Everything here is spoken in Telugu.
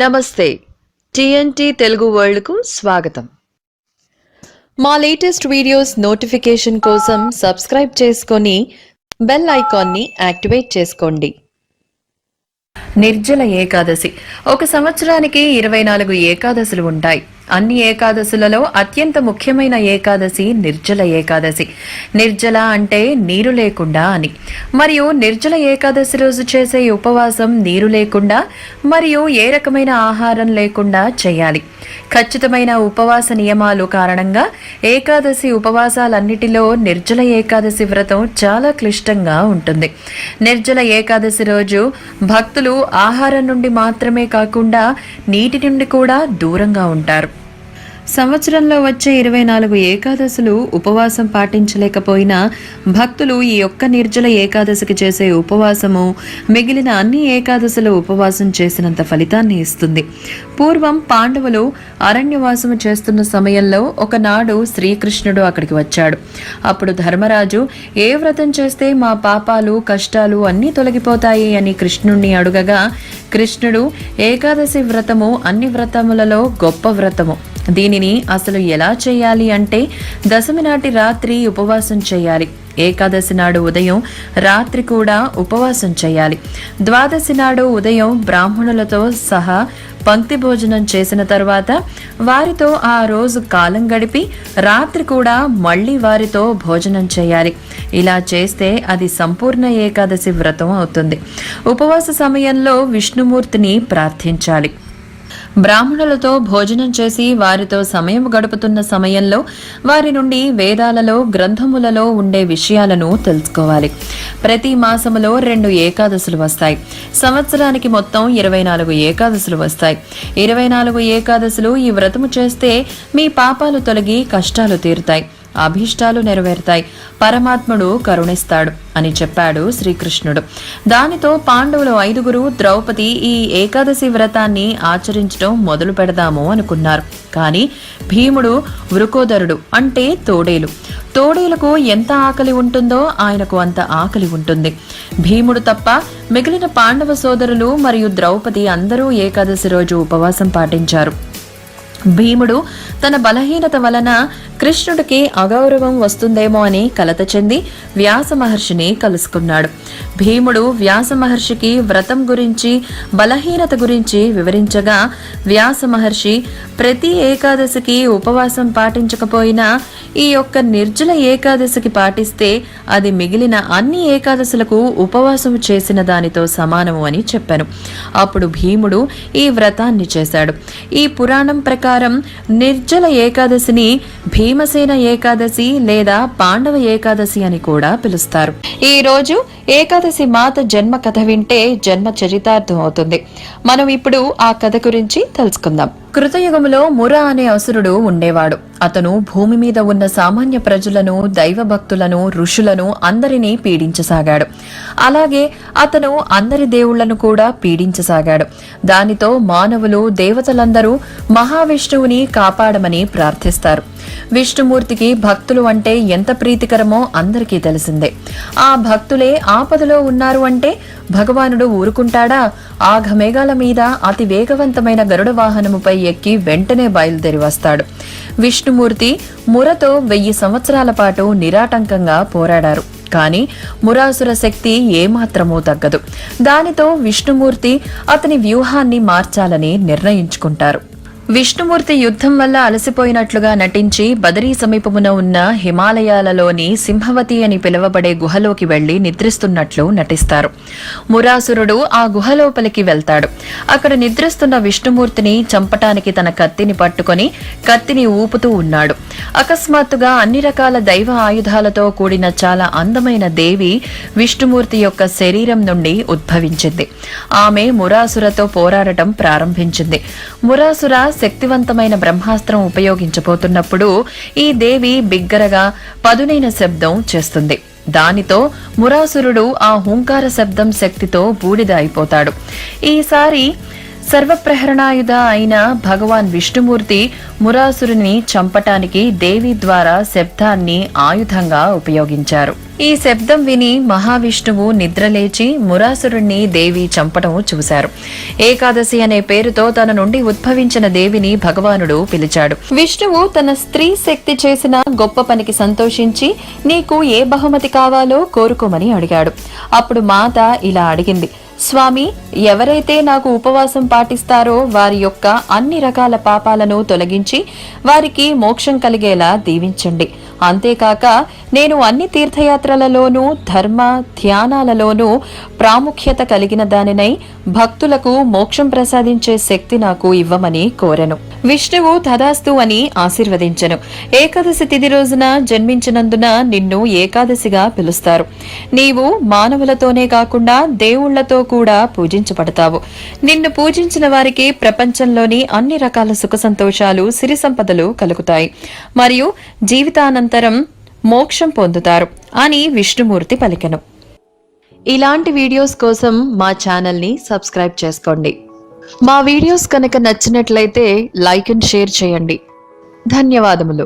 నమస్తే టీఎన్టీ తెలుగు వరల్డ్ కు స్వాగతం. మా లేటెస్ట్ వీడియోస్ నోటిఫికేషన్ కోసం సబ్స్క్రైబ్ చేసుకొని బెల్ ఐకాన్ ని యాక్టివేట్ చేసుకోండి. నిర్జల ఏకాదశి. ఒక సంవత్సరానికి 24 ఏకాదశులు ఉంటాయి. అన్ని ఏకాదశులలో అత్యంత ముఖ్యమైన ఏకాదశి నిర్జల ఏకాదశి. నిర్జల అంటే నీరు లేకుండా అని. మరియు నిర్జల ఏకాదశి రోజు చేసే ఉపవాసం నీరు లేకుండా మరియు ఏ రకమైన ఆహారం లేకుండా చేయాలి. ఖచ్చితమైన ఉపవాస నియమాలు కారణంగా ఏకాదశి ఉపవాసాలన్నిటిలో నిర్జల ఏకాదశి వ్రతం చాలా క్లిష్టంగా ఉంటుంది. నిర్జల ఏకాదశి రోజు భక్తులు ఆహారం నుండి మాత్రమే కాకుండా నీటి నుండి కూడా దూరంగా ఉంటారు. సంవత్సరంలో వచ్చే 24 ఏకాదశులు ఉపవాసం పాటించలేకపోయినా భక్తులు ఈ ఒక్క నిర్జల ఏకాదశికి చేసే ఉపవాసము మిగిలిన అన్ని ఏకాదశులు ఉపవాసం చేసినంత ఫలితాన్ని ఇస్తుంది. పూర్వం పాండవులు అరణ్యవాసము చేస్తున్న సమయంలో ఒకనాడు శ్రీకృష్ణుడు అక్కడికి వచ్చాడు. అప్పుడు ధర్మరాజు ఏ వ్రతం చేస్తే మా పాపాలు కష్టాలు అన్నీ తొలగిపోతాయి అని కృష్ణుణ్ణి అడుగగా కృష్ణుడు ఏకాదశి వ్రతము అన్ని వ్రతములలో గొప్ప వ్రతము. దీనిని అసలు ఎలా చేయాలి అంటే దశమి నాటి రాత్రి ఉపవాసం చేయాలి. ఏకాదశి నాడు ఉదయం రాత్రి కూడా ఉపవాసం చేయాలి. ద్వాదశి నాడు ఉదయం బ్రాహ్మణులతో సహా పంక్తి భోజనం చేసిన తర్వాత వారితో ఆ రోజు కాలం గడిపి రాత్రి కూడా మళ్ళీ వారితో భోజనం చేయాలి. ఇలా చేస్తే అది సంపూర్ణ ఏకాదశి వ్రతం అవుతుంది. ఉపవాస సమయంలో విష్ణుమూర్తిని ప్రార్థించాలి. బ్రాహ్మణులతో భోజనం చేసి వారితో సమయం గడుపుతున్న సమయంలో వారి నుండి వేదాలలో గ్రంథములలో ఉండే విషయాలను తెలుసుకోవాలి. ప్రతి మాసములో 2 ఏకాదశులు వస్తాయి. సంవత్సరానికి మొత్తం 24 ఏకాదశులు వస్తాయి. 24 ఏకాదశులు ఈ వ్రతము చేస్తే మీ పాపాలు తొలగి కష్టాలు తీరుతాయి, అభీష్టాలు నెరవేరుతాయి, పరమాత్ముడు కరుణిస్తాడు అని చెప్పాడు శ్రీకృష్ణుడు. దానితో పాండవులు 5 ద్రౌపది ఈ ఏకాదశి వ్రతాన్ని ఆచరించడం మొదలు పెడదాము అనుకున్నారు. కానీ భీముడు వృకోదరుడు అంటే తోడేలకు ఎంత ఆకలి ఉంటుందో ఆయనకు అంత ఆకలి ఉంటుంది. భీముడు తప్ప మిగిలిన పాండవ సోదరులు మరియు ద్రౌపది అందరూ ఏకాదశి రోజు ఉపవాసం పాటించారు. భీముడు తన బలహీనత వలన కృష్ణుడికి అగౌరవం వస్తుందేమో అని కలత చెంది వ్యాస మహర్షిని కలుసుకున్నాడు. భీముడు వ్యాస మహర్షికి వ్రతం గురించి బలహీనత గురించి వివరించగా వ్యాస మహర్షి ప్రతి ఏకాదశికి ఉపవాసం పాటించకపోయినా ఈ యొక్క నిర్జల ఏకాదశికి పాటిస్తే అది మిగిలిన అన్ని ఏకాదశులకు ఉపవాసం చేసిన దానితో సమానము అని చెప్పాను. అప్పుడు భీముడు ఈ వ్రతాన్ని చేశాడు. ఈ పురాణం ప్రకారం నిర్జల ఏకాదశిని భీమసేన ఏకాదశి లేదా పాండవ ఏకాదశి అని కూడా పిలుస్తారు. ఈ రోజు ఏకాదశి మాత జన్మ కథ వింటే జన్మ చరితార్థం అవుతుంది. మనం ఇప్పుడు ఆ కథ గురించి తెలుసుకుందాం. కృతయుగములో ముర అనే అసురుడు ఉండేవాడు. అతను భూమి మీద ఉన్న సామాన్య ప్రజలను, దైవభక్తులను, ఋషులను అందరినీ పీడించసాగాడు. అలాగే అతను అందరి దేవుళ్లను కూడా పీడించసాగాడు. దానితో మానవులు, దేవతలందరూ మహావిష్ణువుని కాపాడమని ప్రార్థిస్తారు. విష్ణుమూర్తికి భక్తులు అంటే ఎంత ప్రీతికరమో అందరికీ తెలిసిందే. ఆ భక్తులే ఆపదలో ఉన్నారు అంటే భగవానుడు ఊరుకుంటాడా? ఆఘమేఘాల మీద అతి వేగవంతమైన గరుడ వాహనముపై ఎక్కి వెంటనే బయలుదేరి వస్తాడు. విష్ణుమూర్తి మురతో 1000 సంవత్సరాల పాటు నిరాటంకంగా పోరాడారు. కానీ మురాసుర శక్తి ఏమాత్రమూ తగ్గదు. దానితో విష్ణుమూర్తి అతని వ్యూహాన్ని మార్చాలని నిర్ణయించుకుంటారు. విష్ణుమూర్తి యుద్ధం వల్ల అలసిపోయినట్లుగా నటించి బదరీ సమీపమున ఉన్న హిమాలయాలలోని సింహవతి అని పిలువబడే గుహలోకి వెళ్లి నిద్రిస్తున్నట్లు నటిస్తారు. మురాసురుడు ఆ గుహలోపలికి వెళ్తాడు. అక్కడ నిద్రిస్తున్న విష్ణుమూర్తిని చంపటానికి తన కత్తిని పట్టుకొని కత్తిని ఊపుతూ ఉన్నాడు. అకస్మాత్తుగా అన్ని రకాల దైవ ఆయుధాలతో కూడిన చాలా అందమైన దేవి విష్ణుమూర్తి యొక్క శరీరం నుండి ఉద్భవించింది. ఆమె మురాసురతో పోరాడటం ప్రారంభించింది. మురాసుర శక్తివంతమైన బ్రహ్మాస్త్రం ఉపయోగించబోతున్నప్పుడు ఈ దేవి బిగ్గరగా పదునైన శబ్దం చేస్తుంది. దానితో మురాసురుడు ఆ హుంకార శబ్దం శక్తితో బూడిద అయిపోతాడు. ఈసారి సర్వప్రహరణాయుధ అయిన భగవాన్ విష్ణుమూర్తి మురాసురుని చంపటానికి దేవి ద్వారా శబ్దాన్ని ఆయుధంగా ఉపయోగించారు. ఈ శబ్దం విని మహావిష్ణువు నిద్రలేచి మురాసురుణ్ణి దేవి చంపటం చూశారు. ఏకాదశి అనే పేరుతో తన నుండి ఉద్భవించిన దేవిని భగవానుడు పిలిచాడు. విష్ణువు తన స్త్రీ శక్తి చేసిన గొప్ప పనికి సంతోషించి నీకు ఏ బహుమతి కావాలో కోరుకోమని అడిగాడు. అప్పుడు మాత ఇలా అడిగింది, స్వామి, ఎవరైతే నాకు ఉపవాసం పాటిస్తారో వారి యొక్క అన్ని రకాల పాపాలను తొలగించి వారికి మోక్షం కలిగేలా దీవించండి. అంతేకాక నేను అన్ని తీర్థయాత్రలలోనూ ధర్మ ధ్యానాలలోనూ ప్రాముఖ్యత కలిగిన దానినై భక్తులకు మోక్షం ప్రసాదించే శక్తి నాకు ఇవ్వమని కోరెను. విష్ణువు తదాస్తు అని ఆశీర్వదించెను. ఏకాదశి తిథి రోజున జన్మించినందున నిన్ను ఏకాదశిగా పిలుస్తారు. నీవు మానవులతోనే కాకుండా దేవుళ్లతో కూడా పూజించబడతావు. నిన్ను పూజించిన వారికి ప్రపంచంలోని అన్ని రకాల సుఖ సంతోషాలు, సిరి సంపదలు కలుగుతాయి మరియు జీవితానంతరం మోక్షం పొందుతారు అని విష్ణుమూర్తి పలికెను. ఇలాంటి వీడియోస్ కోసం మా ఛానల్ని సబ్స్క్రైబ్ చేసుకోండి. మా వీడియోస్ కనుక నచ్చినట్లయితే లైక్ అండ్ షేర్ చేయండి. ధన్యవాదములు.